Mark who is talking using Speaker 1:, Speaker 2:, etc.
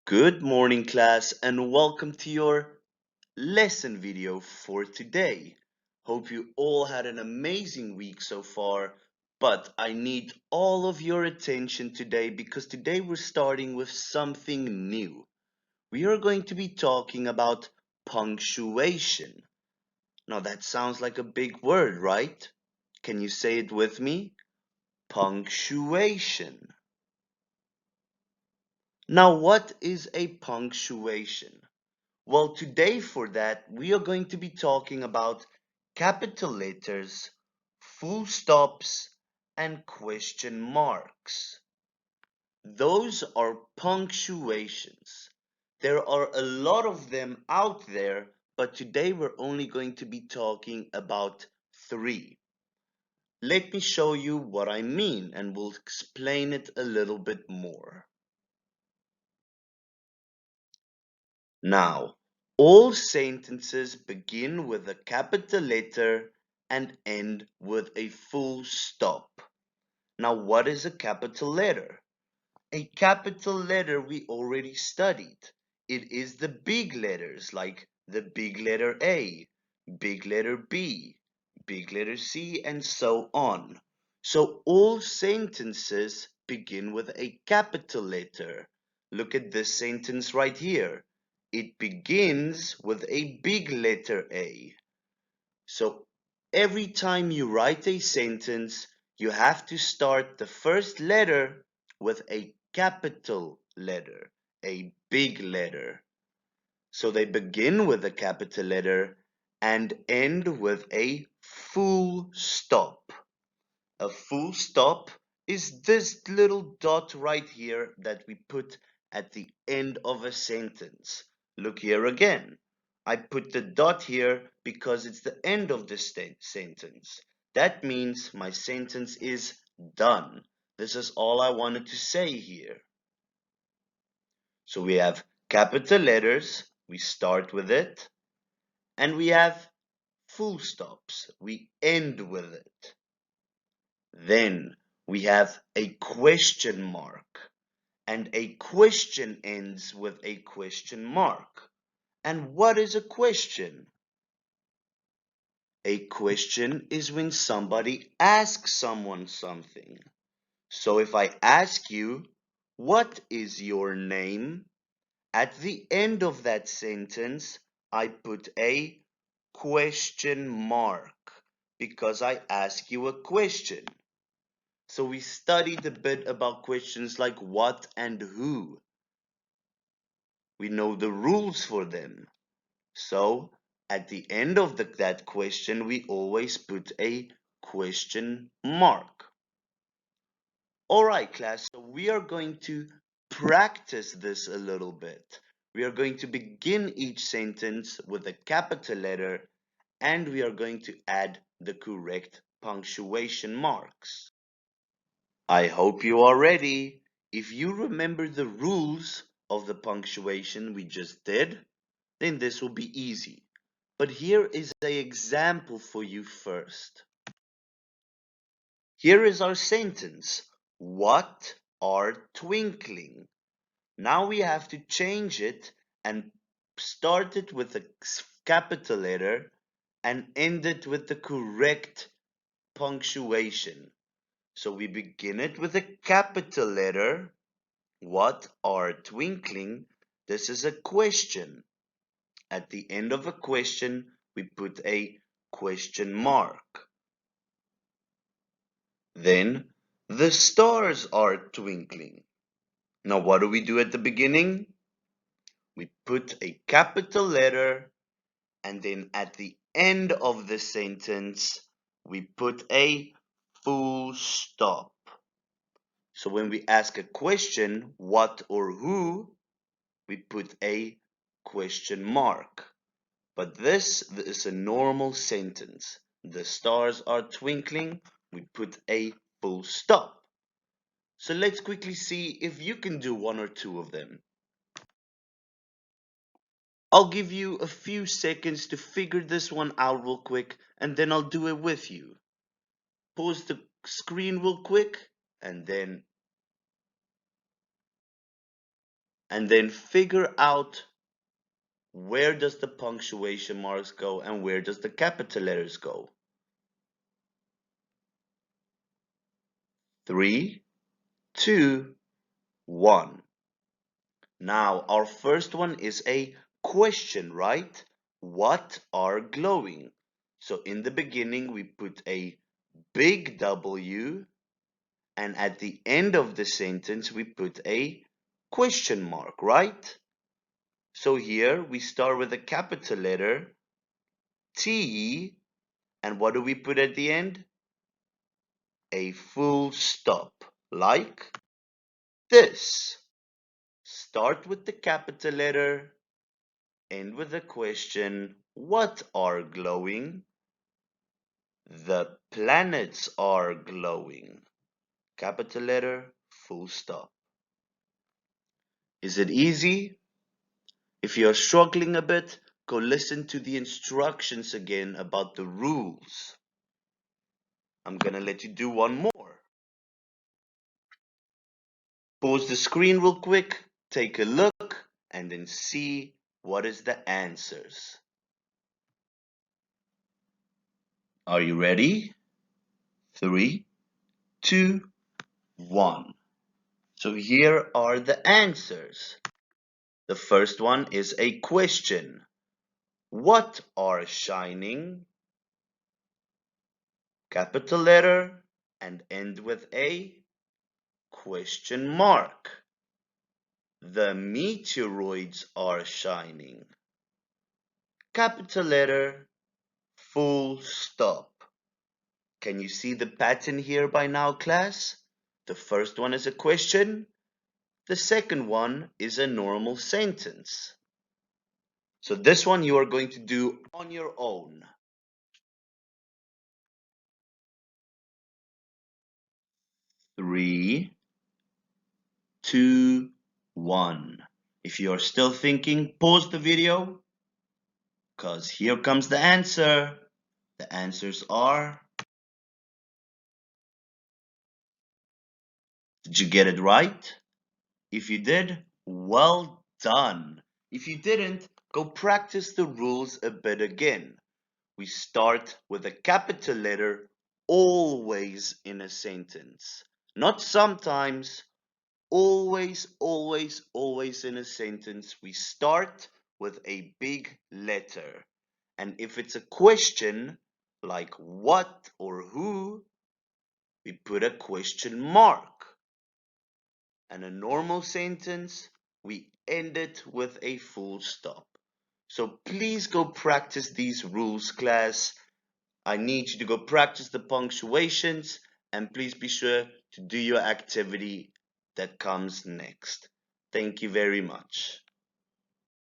Speaker 1: Good morning, class, and welcome to your lesson video for today. Hope you all had an amazing week so far, but I need all of your attention today because today we're starting with something new. We are going to be talking about punctuation. Now, that sounds like a big word, right? Can you say it with me? Punctuation. Now, what is a punctuation? Well, today for that, we are going to be talking about capital letters, full stops, and question marks. Those are punctuations. There are a lot of them out there, but today we're only going to be talking about three. Let me show you what I mean and we'll explain it a little bit more. Now, all sentences begin with a capital letter and end with a full stop. Now, what is a capital letter? A capital letter we already studied. It is the big letters like the big letter A, big letter B, big letter C, and so on. So all sentences begin with a capital letter. Look at this sentence right here. It begins with a big letter A. So every time you write a sentence, you have to start the first letter with a capital letter, a big letter. So they begin with a capital letter and end with a full stop. A full stop is this little dot right here that we put at the end of a sentence. Look here again. I put the dot here because it's the end of the sentence. That means my sentence is done. This is all I wanted to say here. So we have capital letters, we start with it, and we have full stops, we end with it. Then we have a question mark, and a question ends with a question mark. And what is a question? A question is when somebody asks someone something. So if I ask you, what is your name? At the end of that sentence, I put a question mark because I ask you a question. So we studied a bit about questions like what and who. We know the rules for them. So at the end of that question, we always put a question mark. All right, class, so we are going to practice this a little bit. We are going to begin each sentence with a capital letter and we are going to add the correct punctuation marks. I hope you are ready. If you remember the rules of the punctuation we just did, then this will be easy. But here is an example for you first. Here is our sentence. What are twinkling? Now we have to change it and start it with a capital letter and end it with the correct punctuation. So we begin it with a capital letter. What are twinkling? This is a question. At the end of a question, we put a question mark. Then, the stars are twinkling. Now, what do we do at the beginning? We put a capital letter, and then at the end of the sentence, we put a full stop. So when we ask a question, what or who, we put a question mark. But this is a normal sentence. The stars are twinkling, we put a full stop. So let's quickly see if you can do one or two of them. I'll give you a few seconds to figure this one out real quick and then I'll do it with you. Pause the screen real quick and then and then figure out where does the punctuation marks go and where does the capital letters go. 3, 2, 1. Now, our first one is a question, right? What are glowing? So in the beginning, we put a big W, and at the end of the sentence, we put a question mark, right? So here we start with a capital letter T, and what do we put at the end? A full stop, like this. Start with the capital letter, end with a question. What are glowing? The planets are glowing. Capital letter, full stop. Is it easy? If you're struggling a bit, go listen to the instructions again about the rules. I'm gonna let you do one more. Pause the screen real quick, take a look, and then see what is the answers. Are you ready? 3, 2, 1. So here are the answers. The first one is a question. What are shining? Capital letter and end with a question mark. The meteoroids are shining. Capital letter, full stop. Can you see the pattern here by now, class? The first one is a question. The second one is a normal sentence. So this one you are going to do on your own. 3, 2, 1. If you are still thinking, pause the video, because here comes the answer. The answers are, did you get it right? If you did, well done. If you didn't, go practice the rules a bit again. We start with a capital letter always in a sentence. Not sometimes, always, always, always in a sentence. We start with a big letter. And if it's a question, like what or who, we put a question mark. And a normal sentence, we end it with a full stop. So please go practice these rules, class. I need you to go practice the punctuations, and please be sure to do your activity that comes next. Thank you very much.